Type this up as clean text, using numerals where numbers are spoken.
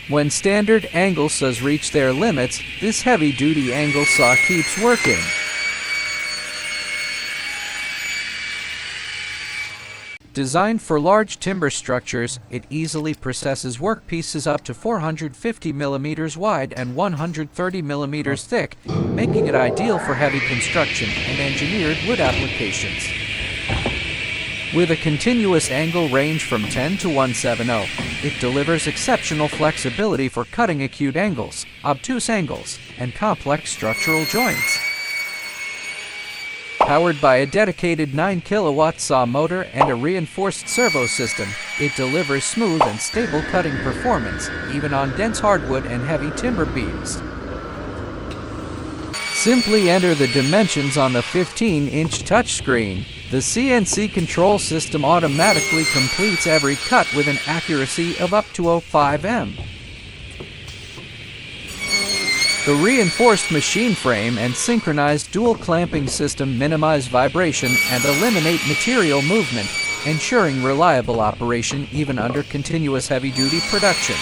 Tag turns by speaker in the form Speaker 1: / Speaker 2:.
Speaker 1: When standard angle saws reach their limits, this heavy-duty angle saw keeps working. Designed for large timber structures, it easily processes workpieces up to 450 millimeters wide and 130 millimeters thick, making it ideal for heavy construction and engineered wood applications. With a continuous angle range from 10 to 170, it delivers exceptional flexibility for cutting acute angles, obtuse angles, and complex structural joints. Powered by a dedicated 9-kilowatt saw motor and a reinforced servo system, it delivers smooth and stable cutting performance, even on dense hardwood and heavy timber beams. Simply enter the dimensions on the 15-inch touchscreen. The CNC control system automatically completes every cut with an accuracy of up to 0.5 m. The reinforced machine frame and synchronized dual clamping system minimize vibration and eliminate material movement, ensuring reliable operation even under continuous heavy-duty production.